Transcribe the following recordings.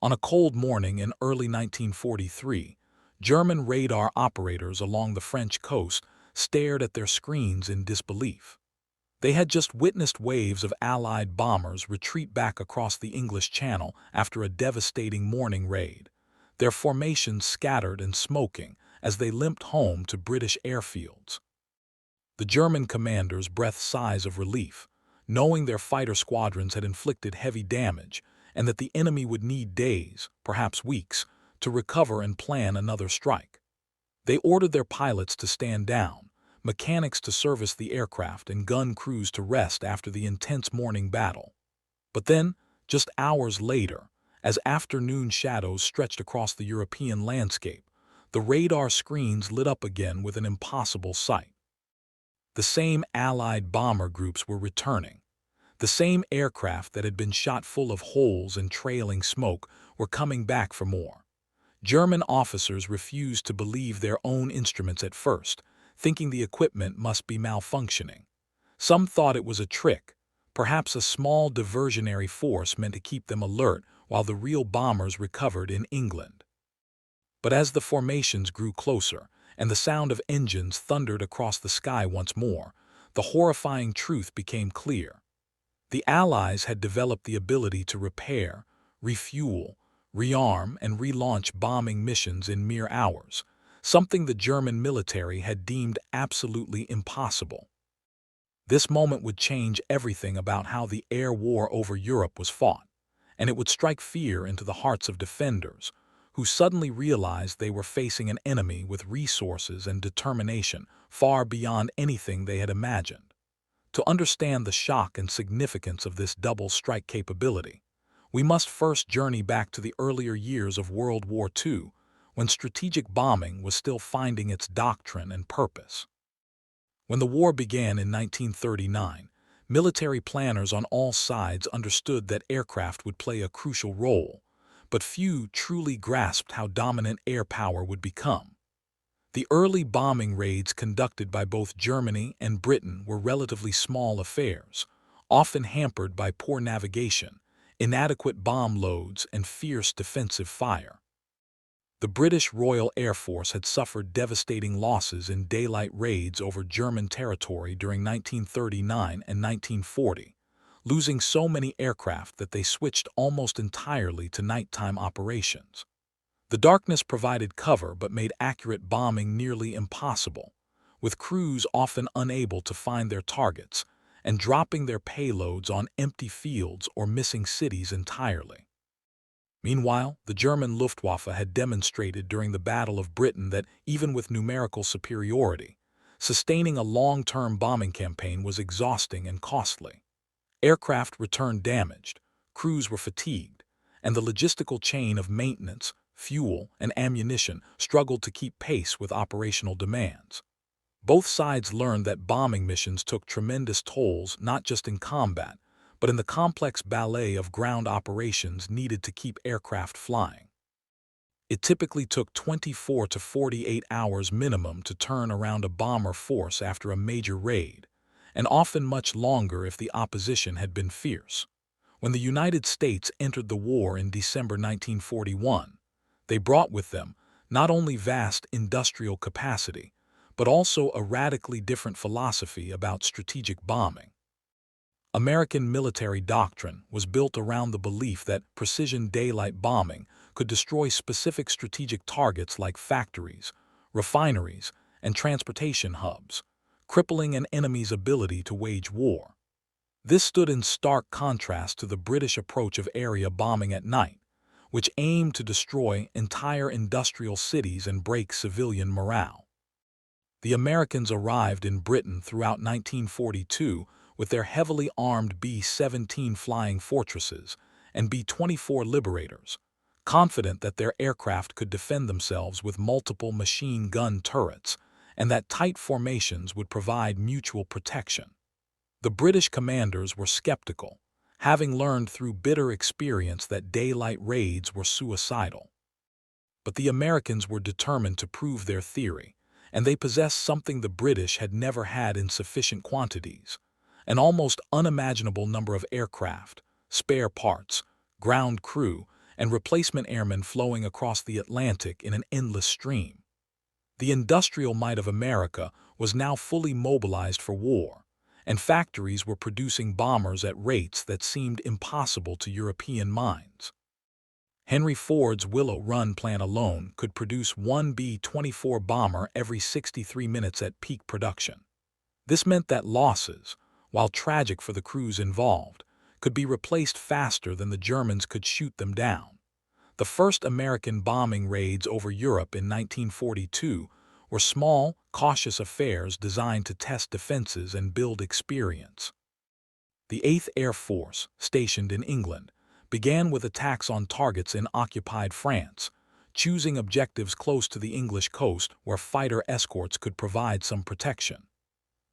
On a cold morning in early 1943, German radar operators along the French coast stared at their screens in disbelief. They had just witnessed waves of Allied bombers retreat back across the English Channel after a devastating morning raid, their formations scattered and smoking as they limped home to British airfields. The German commanders breathed sighs of relief, knowing their fighter squadrons had inflicted heavy damage and that the enemy would need days, perhaps weeks, to recover and plan another strike. They ordered their pilots to stand down, mechanics to service the aircraft, and gun crews to rest after the intense morning battle. But then, just hours later, as afternoon shadows stretched across the European landscape, the radar screens lit up again with an impossible sight. The same Allied bomber groups were returning. The same aircraft that had been shot full of holes and trailing smoke were coming back for more. German officers refused to believe their own instruments at first, thinking the equipment must be malfunctioning. Some thought it was a trick, perhaps a small diversionary force meant to keep them alert while the real bombers recovered in England. But as the formations grew closer and the sound of engines thundered across the sky once more, the horrifying truth became clear. The Allies had developed the ability to repair, refuel, rearm, and relaunch bombing missions in mere hours, something the German military had deemed absolutely impossible. This moment would change everything about how the air war over Europe was fought, and it would strike fear into the hearts of defenders, who suddenly realized they were facing an enemy with resources and determination far beyond anything they had imagined. To understand the shock and significance of this double strike capability, we must first journey back to the earlier years of World War II, when strategic bombing was still finding its doctrine and purpose. When the war began in 1939, military planners on all sides understood that aircraft would play a crucial role, but few truly grasped how dominant air power would become. The early bombing raids conducted by both Germany and Britain were relatively small affairs, often hampered by poor navigation, inadequate bomb loads, and fierce defensive fire. The British Royal Air Force had suffered devastating losses in daylight raids over German territory during 1939 and 1940, losing so many aircraft that they switched almost entirely to nighttime operations. The darkness provided cover but made accurate bombing nearly impossible, with crews often unable to find their targets and dropping their payloads on empty fields or missing cities entirely. Meanwhile, the German Luftwaffe had demonstrated during the Battle of Britain that even with numerical superiority, sustaining a long-term bombing campaign was exhausting and costly. Aircraft returned damaged, crews were fatigued, and the logistical chain of maintenance, fuel, and ammunition struggled to keep pace with operational demands. Both sides learned that bombing missions took tremendous tolls not just in combat, but in the complex ballet of ground operations needed to keep aircraft flying. It typically took 24 to 48 hours minimum to turn around a bomber force after a major raid, and often much longer if the opposition had been fierce. When the United States entered the war in December 1941, they brought with them not only vast industrial capacity, but also a radically different philosophy about strategic bombing. American military doctrine was built around the belief that precision daylight bombing could destroy specific strategic targets like factories, refineries, and transportation hubs, crippling an enemy's ability to wage war. This stood in stark contrast to the British approach of area bombing at night, which aimed to destroy entire industrial cities and break civilian morale. The Americans arrived in Britain throughout 1942 with their heavily armed B-17 Flying Fortresses and B-24 Liberators, confident that their aircraft could defend themselves with multiple machine gun turrets and that tight formations would provide mutual protection. The British commanders were skeptical, having learned through bitter experience that daylight raids were suicidal. But the Americans were determined to prove their theory, and they possessed something the British had never had in sufficient quantities: an almost unimaginable number of aircraft, spare parts, ground crew, and replacement airmen flowing across the Atlantic in an endless stream. The industrial might of America was now fully mobilized for war, and factories were producing bombers at rates that seemed impossible to European minds. Henry Ford's Willow Run plant alone could produce one B-24 bomber every 63 minutes at peak production. This meant that losses, while tragic for the crews involved, could be replaced faster than the Germans could shoot them down. The first American bombing raids over Europe in 1942 were small, cautious affairs designed to test defenses and build experience. The 8th Air Force, stationed in England, began with attacks on targets in occupied France, choosing objectives close to the English coast where fighter escorts could provide some protection.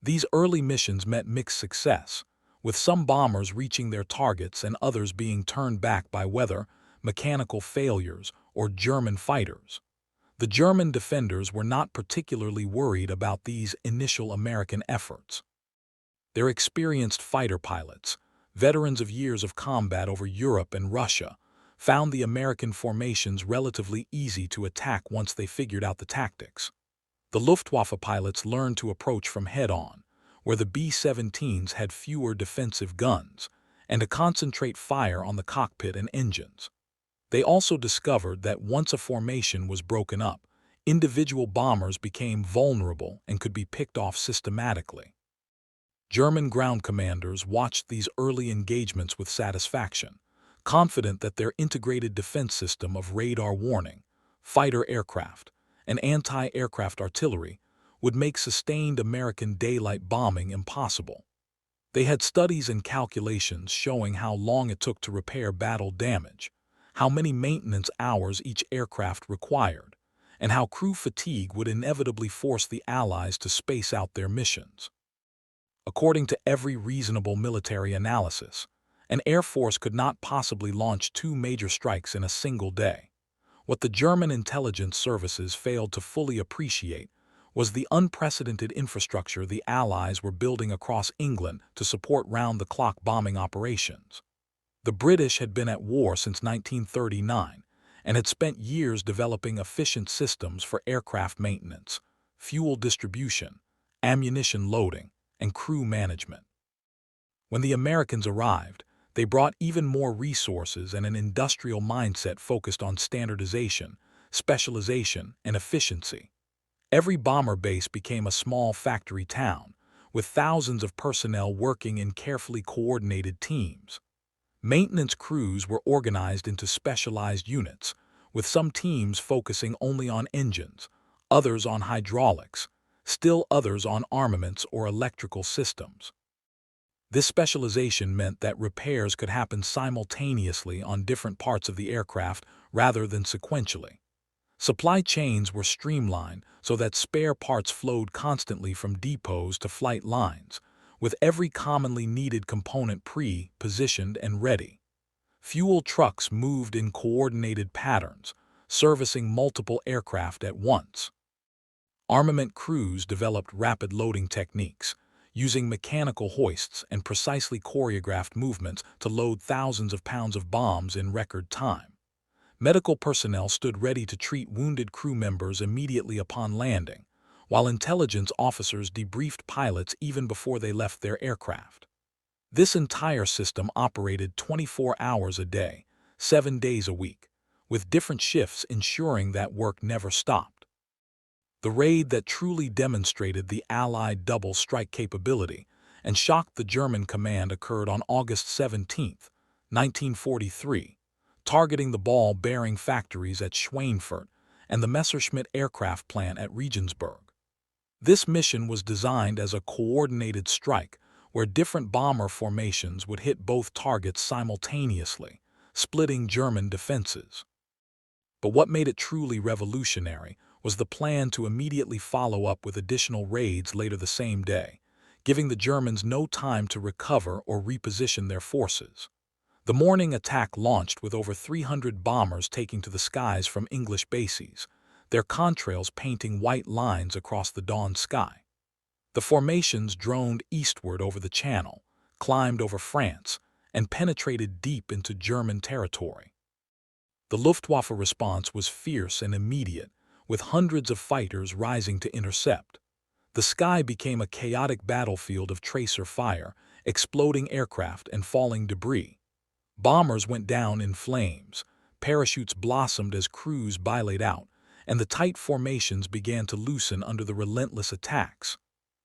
These early missions met mixed success, with some bombers reaching their targets and others being turned back by weather, mechanical failures, or German fighters. The German defenders were not particularly worried about these initial American efforts. Their experienced fighter pilots, veterans of years of combat over Europe and Russia, found the American formations relatively easy to attack once they figured out the tactics. The Luftwaffe pilots learned to approach from head-on, where the B-17s had fewer defensive guns, and to concentrate fire on the cockpit and engines. They also discovered that once a formation was broken up, individual bombers became vulnerable and could be picked off systematically. German ground commanders watched these early engagements with satisfaction, confident that their integrated defense system of radar warning, fighter aircraft, and anti-aircraft artillery would make sustained American daylight bombing impossible. They had studies and calculations showing how long it took to repair battle damage, how many maintenance hours each aircraft required, and how crew fatigue would inevitably force the Allies to space out their missions. According to every reasonable military analysis, an air force could not possibly launch 2 major strikes in a single day. What the German intelligence services failed to fully appreciate was the unprecedented infrastructure the Allies were building across England to support round-the-clock bombing operations. The British had been at war since 1939 and had spent years developing efficient systems for aircraft maintenance, fuel distribution, ammunition loading, and crew management. When the Americans arrived, they brought even more resources and an industrial mindset focused on standardization, specialization, and efficiency. Every bomber base became a small factory town, with thousands of personnel working in carefully coordinated teams. Maintenance crews were organized into specialized units, with some teams focusing only on engines, others on hydraulics, still others on armaments or electrical systems. This specialization meant that repairs could happen simultaneously on different parts of the aircraft rather than sequentially. Supply chains were streamlined so that spare parts flowed constantly from depots to flight lines, with every commonly needed component pre-positioned and ready. Fuel trucks moved in coordinated patterns, servicing multiple aircraft at once. Armament crews developed rapid loading techniques, using mechanical hoists and precisely choreographed movements to load thousands of pounds of bombs in record time. Medical personnel stood ready to treat wounded crew members immediately upon landing, while intelligence officers debriefed pilots even before they left their aircraft. This entire system operated 24 hours a day, 7 days a week, with different shifts ensuring that work never stopped. The raid that truly demonstrated the Allied double strike capability and shocked the German command occurred on August 17, 1943, targeting the ball-bearing factories at Schweinfurt and the Messerschmitt aircraft plant at Regensburg. This mission was designed as a coordinated strike where different bomber formations would hit both targets simultaneously, splitting German defenses. But what made it truly revolutionary was the plan to immediately follow up with additional raids later the same day, giving the Germans no time to recover or reposition their forces. The morning attack launched with over 300 bombers taking to the skies from English bases, their contrails painting white lines across the dawn sky. The formations droned eastward over the Channel, climbed over France, and penetrated deep into German territory. The Luftwaffe response was fierce and immediate, with hundreds of fighters rising to intercept. The sky became a chaotic battlefield of tracer fire, exploding aircraft and falling debris. Bombers went down in flames, parachutes blossomed as crews bilayed out, and the tight formations began to loosen under the relentless attacks.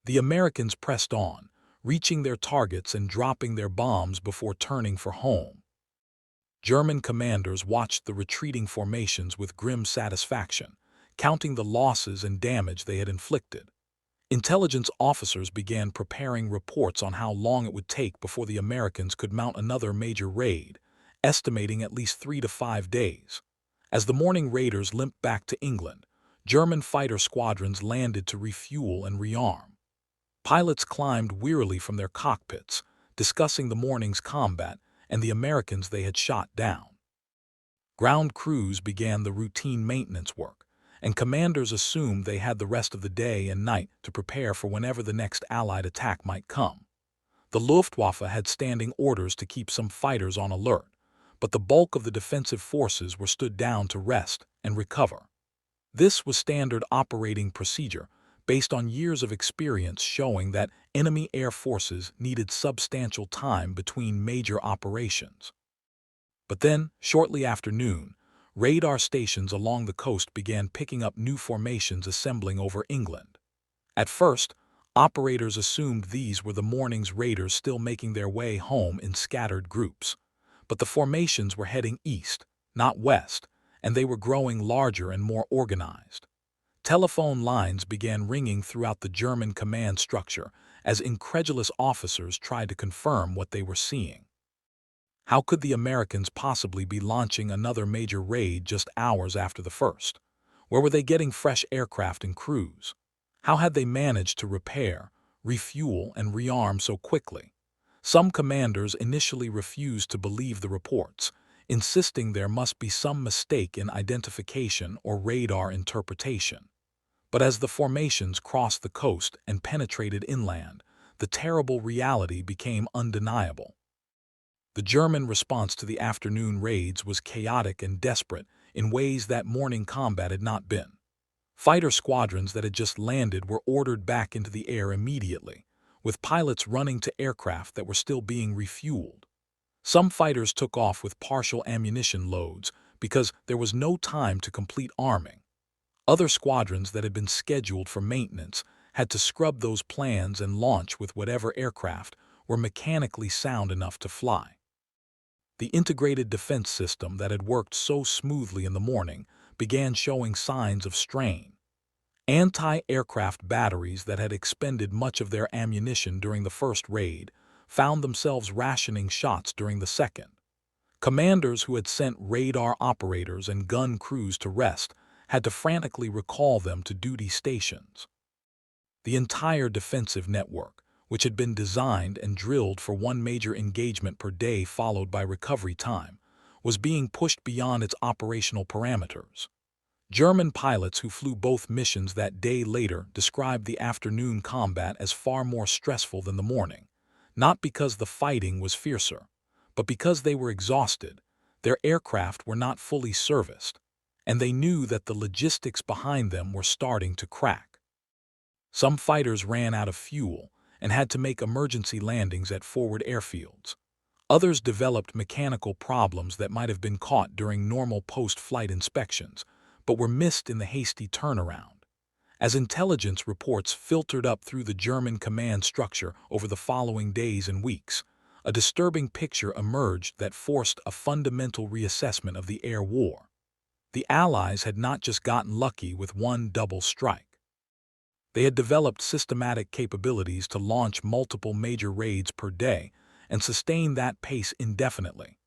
The Americans pressed on, reaching their targets and dropping their bombs before turning for home. German commanders watched the retreating formations with grim satisfaction, counting the losses and damage they had inflicted. Intelligence officers began preparing reports on how long it would take before the Americans could mount another major raid, estimating at least 3 to 5 days. As the morning raiders limped back to England, German fighter squadrons landed to refuel and rearm. Pilots climbed wearily from their cockpits, discussing the morning's combat and the Americans they had shot down. Ground crews began the routine maintenance work, and commanders assumed they had the rest of the day and night to prepare for whenever the next Allied attack might come. The Luftwaffe had standing orders to keep some fighters on alert, but the bulk of the defensive forces were stood down to rest and recover. This was standard operating procedure, based on years of experience showing that enemy air forces needed substantial time between major operations. But then, shortly after noon, radar stations along the coast began picking up new formations assembling over England. At first, operators assumed these were the morning's raiders still making their way home in scattered groups. But the formations were heading east, not west, and they were growing larger and more organized. Telephone lines began ringing throughout the German command structure as incredulous officers tried to confirm what they were seeing. How could the Americans possibly be launching another major raid just hours after the first? Where were they getting fresh aircraft and crews? How had they managed to repair, refuel, and rearm so quickly? Some commanders initially refused to believe the reports, insisting there must be some mistake in identification or radar interpretation. But as the formations crossed the coast and penetrated inland, the terrible reality became undeniable. The German response to the afternoon raids was chaotic and desperate in ways that morning combat had not been. Fighter squadrons that had just landed were ordered back into the air immediately, with pilots running to aircraft that were still being refueled. Some fighters took off with partial ammunition loads because there was no time to complete arming. Other squadrons that had been scheduled for maintenance had to scrub those plans and launch with whatever aircraft were mechanically sound enough to fly. The integrated defense system that had worked so smoothly in the morning began showing signs of strain. Anti-aircraft batteries that had expended much of their ammunition during the first raid found themselves rationing shots during the second. Commanders who had sent radar operators and gun crews to rest had to frantically recall them to duty stations. The entire defensive network, which had been designed and drilled for one major engagement per day followed by recovery time, was being pushed beyond its operational parameters. German pilots who flew both missions that day later described the afternoon combat as far more stressful than the morning, not because the fighting was fiercer, but because they were exhausted, their aircraft were not fully serviced, and they knew that the logistics behind them were starting to crack. Some fighters ran out of fuel and had to make emergency landings at forward airfields. Others developed mechanical problems that might have been caught during normal post-flight inspections, but were missed in the hasty turnaround. As intelligence reports filtered up through the German command structure over the following days and weeks, a disturbing picture emerged that forced a fundamental reassessment of the air war. The Allies had not just gotten lucky with one double strike. They had developed systematic capabilities to launch multiple major raids per day and sustain that pace indefinitely.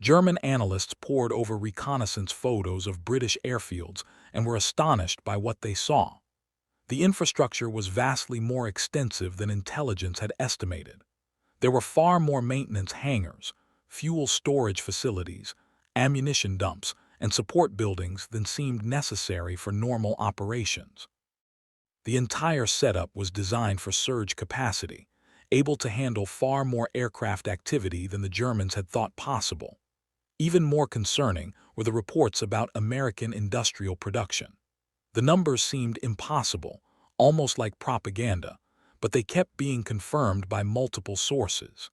German analysts pored over reconnaissance photos of British airfields and were astonished by what they saw. The infrastructure was vastly more extensive than intelligence had estimated. There were far more maintenance hangars, fuel storage facilities, ammunition dumps, and support buildings than seemed necessary for normal operations. The entire setup was designed for surge capacity, able to handle far more aircraft activity than the Germans had thought possible. Even more concerning were the reports about American industrial production. The numbers seemed impossible, almost like propaganda, but they kept being confirmed by multiple sources.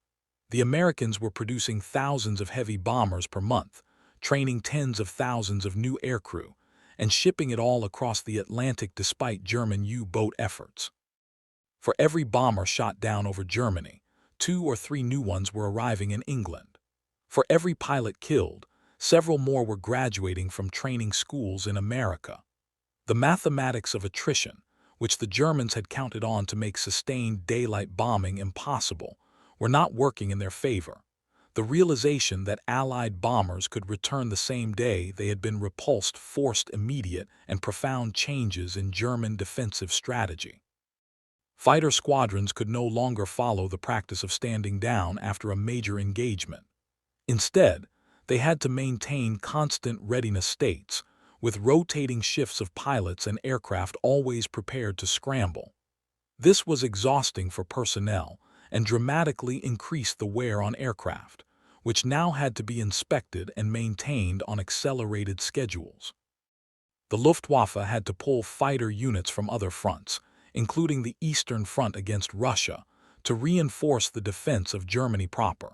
The Americans were producing thousands of heavy bombers per month, training tens of thousands of new aircrew, and shipping it all across the Atlantic despite German U-boat efforts. For every bomber shot down over Germany, 2 or 3 new ones were arriving in England. For every pilot killed, several more were graduating from training schools in America. The mathematics of attrition, which the Germans had counted on to make sustained daylight bombing impossible, were not working in their favor. The realization that Allied bombers could return the same day they had been repulsed forced immediate and profound changes in German defensive strategy. Fighter squadrons could no longer follow the practice of standing down after a major engagement. Instead, they had to maintain constant readiness states, with rotating shifts of pilots and aircraft always prepared to scramble. This was exhausting for personnel and dramatically increased the wear on aircraft, which now had to be inspected and maintained on accelerated schedules. The Luftwaffe had to pull fighter units from other fronts, including the Eastern Front against Russia, to reinforce the defense of Germany proper.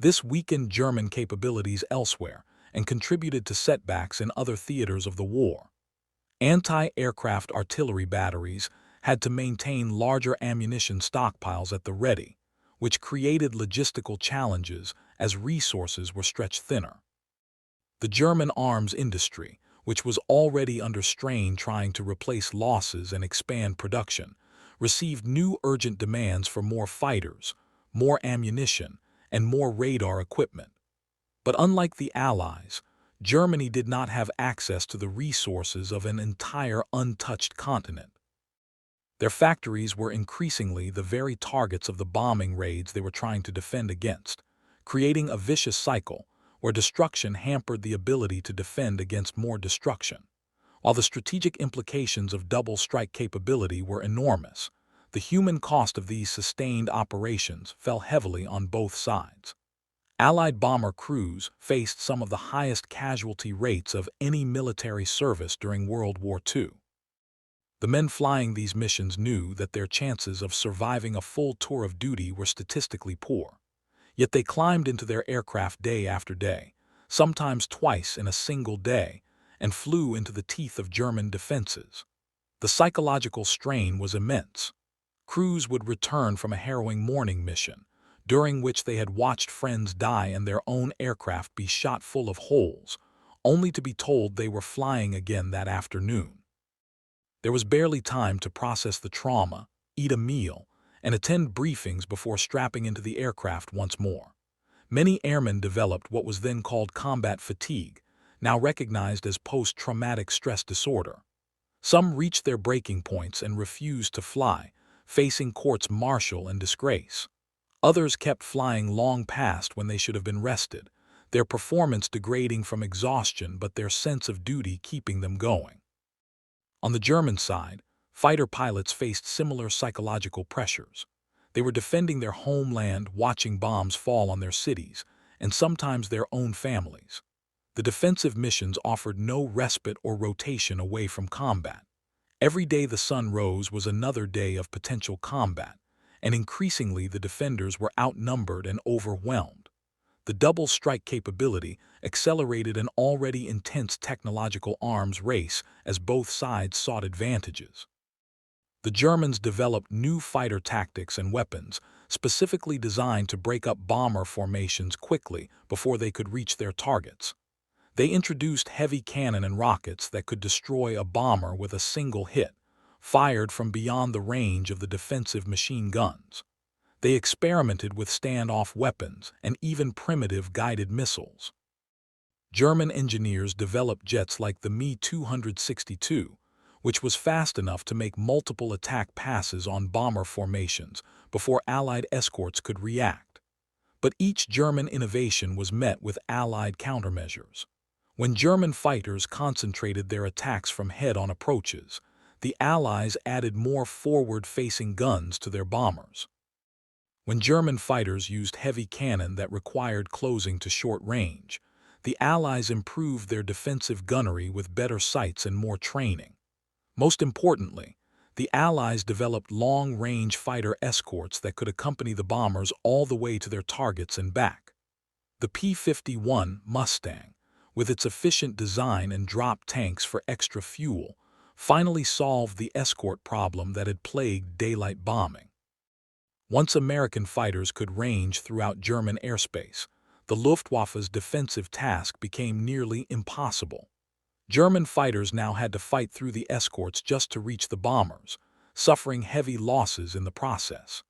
This weakened German capabilities elsewhere and contributed to setbacks in other theaters of the war. Anti-aircraft artillery batteries had to maintain larger ammunition stockpiles at the ready, which created logistical challenges as resources were stretched thinner. The German arms industry, which was already under strain trying to replace losses and expand production, received new urgent demands for more fighters, more ammunition, and more radar equipment. But unlike the Allies, Germany did not have access to the resources of an entire untouched continent. Their factories were increasingly the very targets of the bombing raids they were trying to defend against, creating a vicious cycle where destruction hampered the ability to defend against more destruction. While the strategic implications of double strike capability were enormous, the human cost of these sustained operations fell heavily on both sides. Allied bomber crews faced some of the highest casualty rates of any military service during World War II. The men flying these missions knew that their chances of surviving a full tour of duty were statistically poor. Yet they climbed into their aircraft day after day, sometimes twice in a single day, and flew into the teeth of German defenses. The psychological strain was immense. Crews would return from a harrowing morning mission, during which they had watched friends die and their own aircraft be shot full of holes, only to be told they were flying again that afternoon. There was barely time to process the trauma, eat a meal, and attend briefings before strapping into the aircraft once more. Many airmen developed what was then called combat fatigue, now recognized as post-traumatic stress disorder. Some reached their breaking points and refused to fly, facing courts-martial and disgrace. Others kept flying long past when they should have been rested, their performance degrading from exhaustion but their sense of duty keeping them going. On the German side, fighter pilots faced similar psychological pressures. They were defending their homeland, watching bombs fall on their cities, and sometimes their own families. The defensive missions offered no respite or rotation away from combat. Every day the sun rose was another day of potential combat, and increasingly the defenders were outnumbered and overwhelmed. The double strike capability accelerated an already intense technological arms race as both sides sought advantages. The Germans developed new fighter tactics and weapons specifically designed to break up bomber formations quickly before they could reach their targets. They introduced heavy cannon and rockets that could destroy a bomber with a single hit, fired from beyond the range of the defensive machine guns. They experimented with standoff weapons and even primitive guided missiles. German engineers developed jets like the Me-262, which was fast enough to make multiple attack passes on bomber formations before Allied escorts could react. But each German innovation was met with Allied countermeasures. When German fighters concentrated their attacks from head-on approaches, the Allies added more forward-facing guns to their bombers. When German fighters used heavy cannon that required closing to short range, the Allies improved their defensive gunnery with better sights and more training. Most importantly, the Allies developed long-range fighter escorts that could accompany the bombers all the way to their targets and back. The P-51 Mustang, with its efficient design and drop tanks for extra fuel, finally solved the escort problem that had plagued daylight bombing. Once American fighters could range throughout German airspace, the Luftwaffe's defensive task became nearly impossible. German fighters now had to fight through the escorts just to reach the bombers, suffering heavy losses in the process.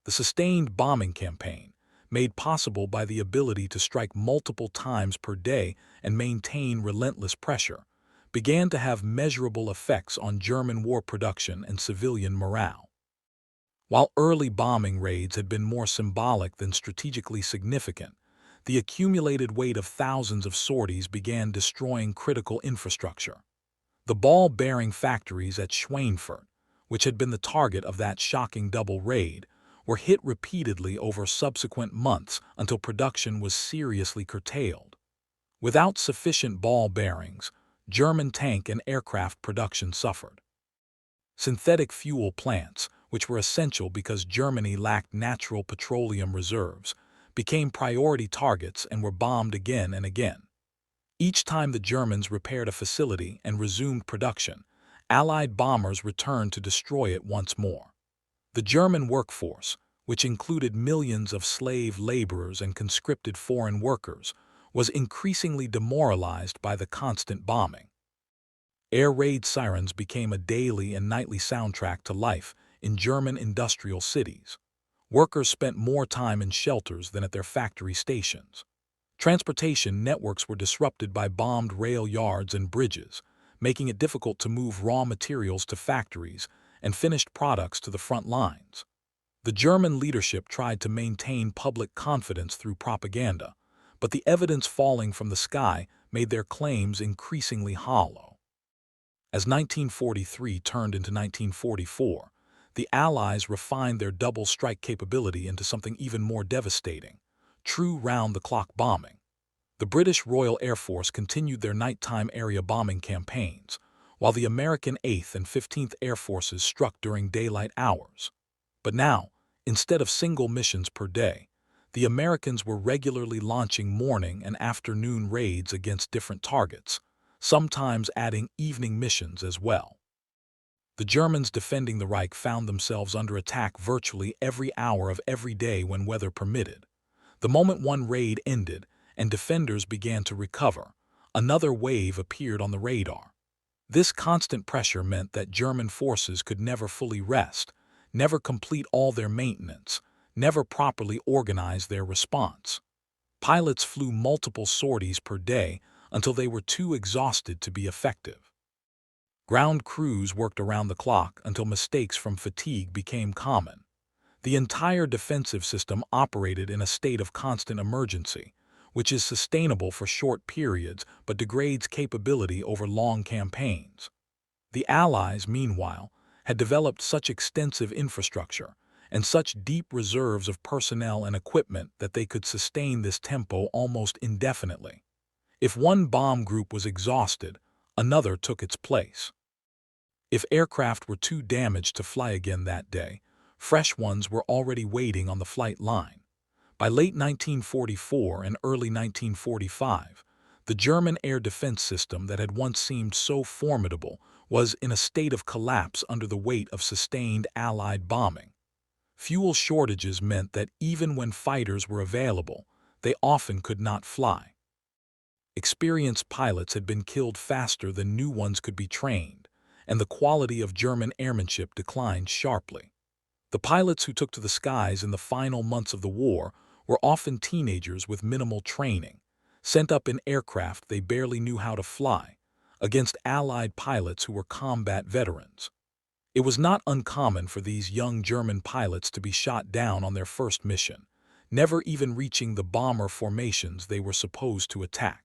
The sustained bombing campaign, made possible by the ability to strike multiple times per day and maintain relentless pressure, began to have measurable effects on German war production and civilian morale. While early bombing raids had been more symbolic than strategically significant, the accumulated weight of thousands of sorties began destroying critical infrastructure. The ball-bearing factories at Schweinfurt, which had been the target of that shocking double raid, were hit repeatedly over subsequent months until production was seriously curtailed. Without sufficient ball bearings, German tank and aircraft production suffered. Synthetic fuel plants, which were essential because Germany lacked natural petroleum reserves, became priority targets and were bombed again and again. Each time the Germans repaired a facility and resumed production, Allied bombers returned to destroy it once more. The German workforce, which included millions of slave laborers and conscripted foreign workers, was increasingly demoralized by the constant bombing. Air raid sirens became a daily and nightly soundtrack to life in German industrial cities. Workers spent more time in shelters than at their factory stations. Transportation networks were disrupted by bombed rail yards and bridges, making it difficult to move raw materials to factories and finished products to the front lines. The German leadership tried to maintain public confidence through propaganda, but the evidence falling from the sky made their claims increasingly hollow. As 1943 turned into 1944, the Allies refined their double strike capability into something even more devastating: true round-the-clock bombing. The British Royal Air Force continued their nighttime area bombing campaigns, while the American 8th and 15th Air Forces struck during daylight hours. But now, instead of single missions per day, the Americans were regularly launching morning and afternoon raids against different targets, sometimes adding evening missions as well. The Germans defending the Reich found themselves under attack virtually every hour of every day when weather permitted. The moment one raid ended and defenders began to recover, another wave appeared on the radar. This constant pressure meant that German forces could never fully rest, never complete all their maintenance, never properly organize their response. Pilots flew multiple sorties per day until they were too exhausted to be effective. Ground crews worked around the clock until mistakes from fatigue became common. The entire defensive system operated in a state of constant emergency, which is sustainable for short periods but degrades capability over long campaigns. The Allies, meanwhile, had developed such extensive infrastructure and such deep reserves of personnel and equipment that they could sustain this tempo almost indefinitely. If one bomb group was exhausted, another took its place. If aircraft were too damaged to fly again that day, fresh ones were already waiting on the flight line. By late 1944 and early 1945, the German air defense system that had once seemed so formidable was in a state of collapse under the weight of sustained Allied bombing. Fuel shortages meant that even when fighters were available, they often could not fly. Experienced pilots had been killed faster than new ones could be trained, and the quality of German airmanship declined sharply. The pilots who took to the skies in the final months of the war were often teenagers with minimal training, sent up in aircraft they barely knew how to fly, against Allied pilots who were combat veterans. It was not uncommon for these young German pilots to be shot down on their first mission, never even reaching the bomber formations they were supposed to attack.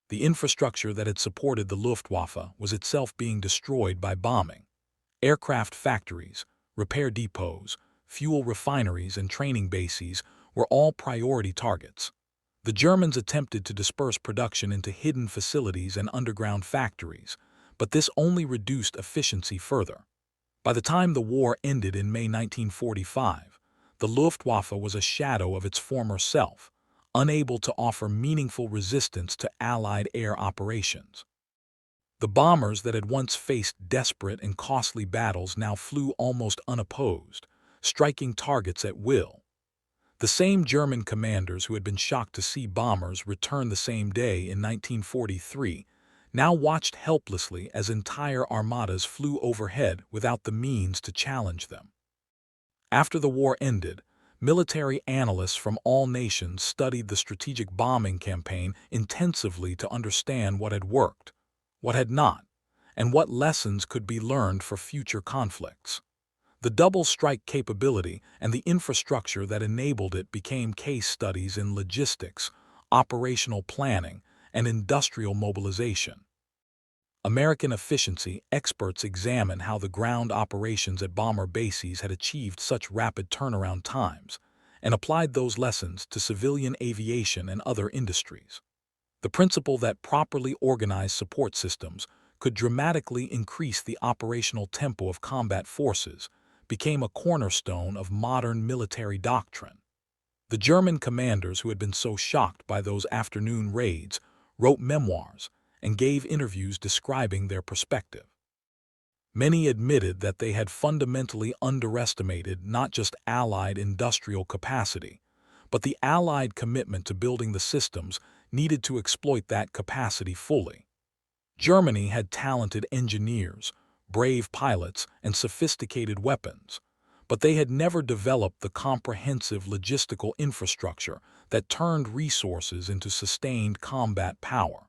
The infrastructure that had supported the Luftwaffe was itself being destroyed by bombing. Aircraft factories, repair depots, fuel refineries, and training bases were all priority targets. The Germans attempted to disperse production into hidden facilities and underground factories, but this only reduced efficiency further. By the time the war ended in May 1945, the Luftwaffe was a shadow of its former self, unable to offer meaningful resistance to Allied air operations. The bombers that had once faced desperate and costly battles now flew almost unopposed, striking targets at will. The same German commanders who had been shocked to see bombers return the same day in 1943 now watched helplessly as entire armadas flew overhead without the means to challenge them. After the war ended, military analysts from all nations studied the strategic bombing campaign intensively to understand what had worked, what had not, and what lessons could be learned for future conflicts. The double strike capability and the infrastructure that enabled it became case studies in logistics, operational planning, and industrial mobilization. American efficiency experts examine how the ground operations at bomber bases had achieved such rapid turnaround times and applied those lessons to civilian aviation and other industries. The principle that properly organized support systems could dramatically increase the operational tempo of combat forces became a cornerstone of modern military doctrine. The German commanders who had been so shocked by those afternoon raids wrote memoirs and gave interviews describing their perspective. Many admitted that they had fundamentally underestimated not just Allied industrial capacity, but the Allied commitment to building the systems needed to exploit that capacity fully. Germany had talented engineers, brave pilots, and sophisticated weapons, but they had never developed the comprehensive logistical infrastructure that turned resources into sustained combat power.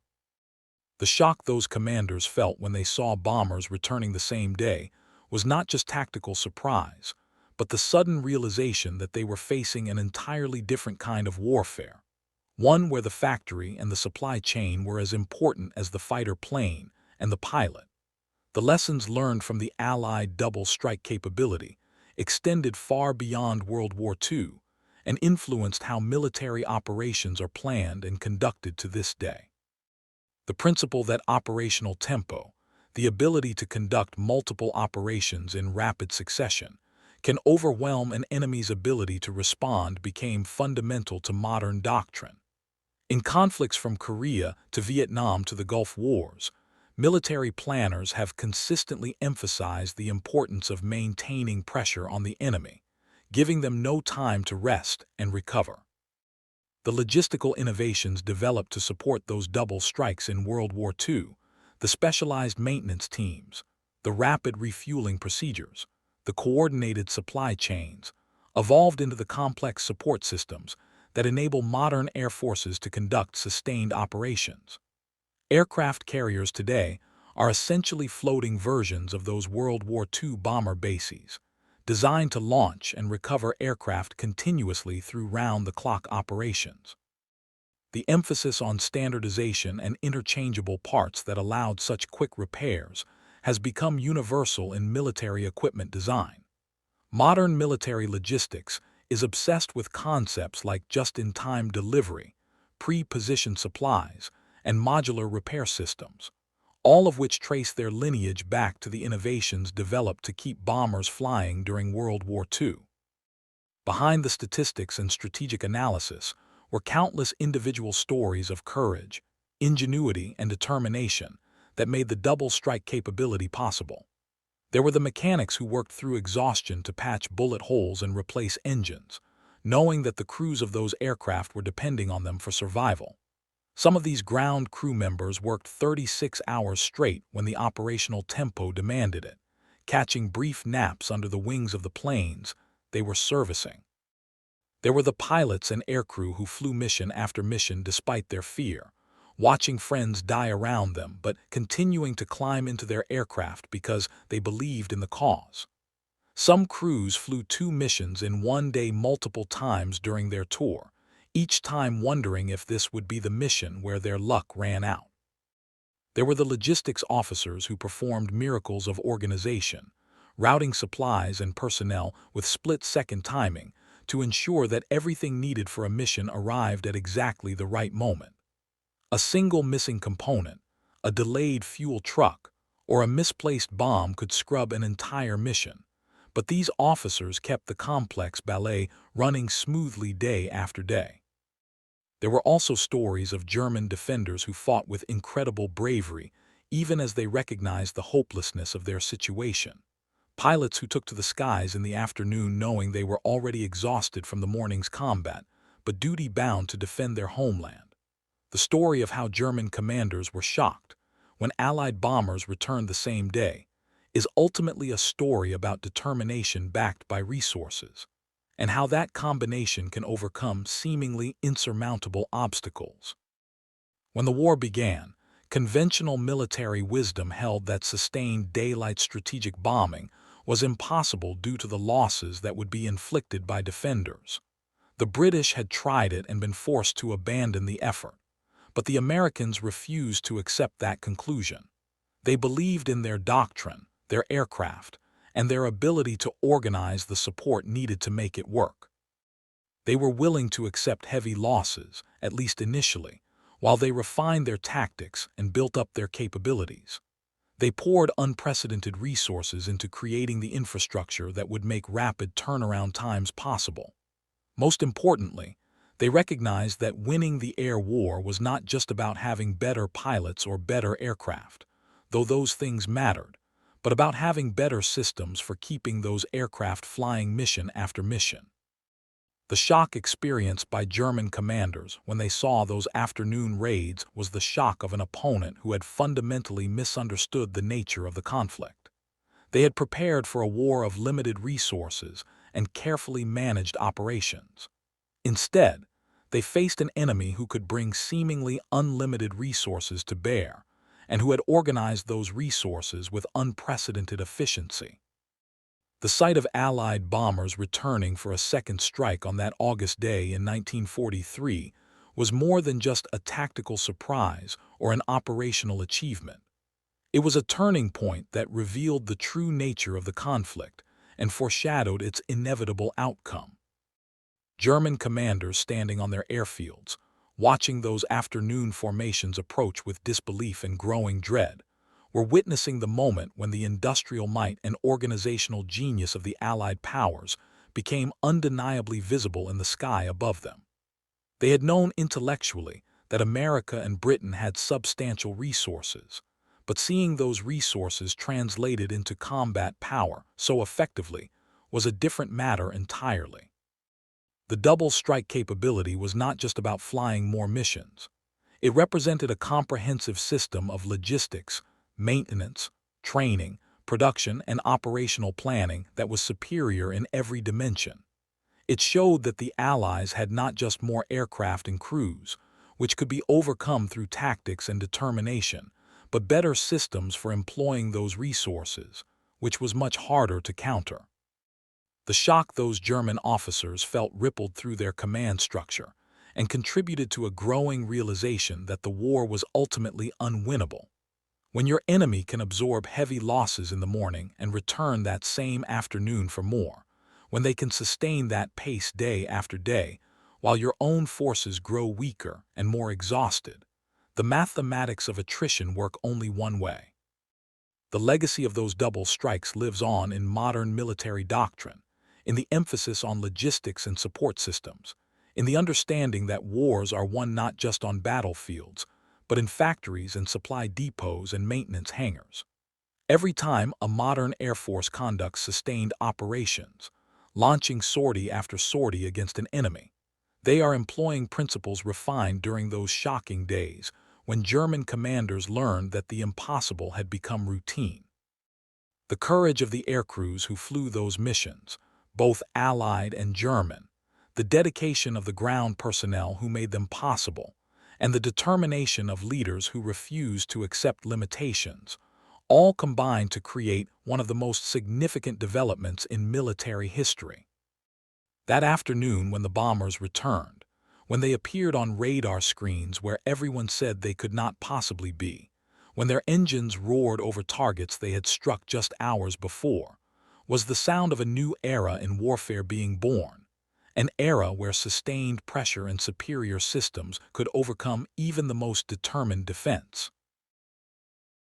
The shock those commanders felt when they saw bombers returning the same day was not just tactical surprise, but the sudden realization that they were facing an entirely different kind of warfare, one where the factory and the supply chain were as important as the fighter plane and the pilot. The lessons learned from the Allied double strike capability extended far beyond World War II and influenced how military operations are planned and conducted to this day. The principle that operational tempo, the ability to conduct multiple operations in rapid succession, can overwhelm an enemy's ability to respond became fundamental to modern doctrine. In conflicts from Korea to Vietnam to the Gulf Wars, military planners have consistently emphasized the importance of maintaining pressure on the enemy, giving them no time to rest and recover. The logistical innovations developed to support those double strikes in World War II, the specialized maintenance teams, the rapid refueling procedures, the coordinated supply chains, evolved into the complex support systems that enable modern air forces to conduct sustained operations. Aircraft carriers today are essentially floating versions of those World War II bomber bases, designed to launch and recover aircraft continuously through round-the-clock operations. The emphasis on standardization and interchangeable parts that allowed such quick repairs has become universal in military equipment design. Modern military logistics is obsessed with concepts like just-in-time delivery, pre-positioned supplies, and modular repair systems, all of which trace their lineage back to the innovations developed to keep bombers flying during World War II. Behind the statistics and strategic analysis were countless individual stories of courage, ingenuity, and determination that made the double strike capability possible. There were the mechanics who worked through exhaustion to patch bullet holes and replace engines, knowing that the crews of those aircraft were depending on them for survival. Some of these ground crew members worked 36 hours straight when the operational tempo demanded it, catching brief naps under the wings of the planes they were servicing. There were the pilots and aircrew who flew mission after mission despite their fear, watching friends die around them but continuing to climb into their aircraft because they believed in the cause. Some crews flew 2 missions in one day multiple times during their tour, each time wondering if this would be the mission where their luck ran out. There were the logistics officers who performed miracles of organization, routing supplies and personnel with split-second timing to ensure that everything needed for a mission arrived at exactly the right moment. A single missing component, a delayed fuel truck, or a misplaced bomb could scrub an entire mission, but these officers kept the complex ballet running smoothly day after day. There were also stories of German defenders who fought with incredible bravery, even as they recognized the hopelessness of their situation. Pilots who took to the skies in the afternoon knowing they were already exhausted from the morning's combat, but duty-bound to defend their homeland. The story of how German commanders were shocked when Allied bombers returned the same day is ultimately a story about determination backed by resources, and how that combination can overcome seemingly insurmountable obstacles. When the war began, conventional military wisdom held that sustained daylight strategic bombing was impossible due to the losses that would be inflicted by defenders. The British had tried it and been forced to abandon the effort, but the Americans refused to accept that conclusion. They believed in their doctrine, their aircraft, and their ability to organize the support needed to make it work. They were willing to accept heavy losses, at least initially, while they refined their tactics and built up their capabilities. They poured unprecedented resources into creating the infrastructure that would make rapid turnaround times possible. Most importantly, they recognized that winning the air war was not just about having better pilots or better aircraft, though those things mattered, but about having better systems for keeping those aircraft flying mission after mission. The shock experienced by German commanders when they saw those afternoon raids was the shock of an opponent who had fundamentally misunderstood the nature of the conflict. They had prepared for a war of limited resources and carefully managed operations. Instead, they faced an enemy who could bring seemingly unlimited resources to bear, and who had organized those resources with unprecedented efficiency. The sight of Allied bombers returning for a second strike on that August day in 1943 was more than just a tactical surprise or an operational achievement. It was a turning point that revealed the true nature of the conflict and foreshadowed its inevitable outcome. German commanders standing on their airfields, watching those afternoon formations approach with disbelief and growing dread, were witnessing the moment when the industrial might and organizational genius of the Allied powers became undeniably visible in the sky above them. They had known intellectually that America and Britain had substantial resources, but seeing those resources translated into combat power so effectively was a different matter entirely. The double strike capability was not just about flying more missions. It represented a comprehensive system of logistics, maintenance, training, production, and operational planning that was superior in every dimension. It showed that the Allies had not just more aircraft and crews, which could be overcome through tactics and determination, but better systems for employing those resources, which was much harder to counter. The shock those German officers felt rippled through their command structure and contributed to a growing realization that the war was ultimately unwinnable. When your enemy can absorb heavy losses in the morning and return that same afternoon for more, when they can sustain that pace day after day, while your own forces grow weaker and more exhausted, the mathematics of attrition work only one way. The legacy of those double strikes lives on in modern military doctrine, in the emphasis on logistics and support systems, in the understanding that wars are won not just on battlefields, but in factories and supply depots and maintenance hangars. Every time a modern Air Force conducts sustained operations, launching sortie after sortie against an enemy, they are employing principles refined during those shocking days when German commanders learned that the impossible had become routine. The courage of the aircrews who flew those missions, both Allied and German, the dedication of the ground personnel who made them possible, and the determination of leaders who refused to accept limitations, all combined to create one of the most significant developments in military history. That afternoon when the bombers returned, when they appeared on radar screens where everyone said they could not possibly be, when their engines roared over targets they had struck just hours before, was the sound of a new era in warfare being born, an era where sustained pressure and superior systems could overcome even the most determined defense.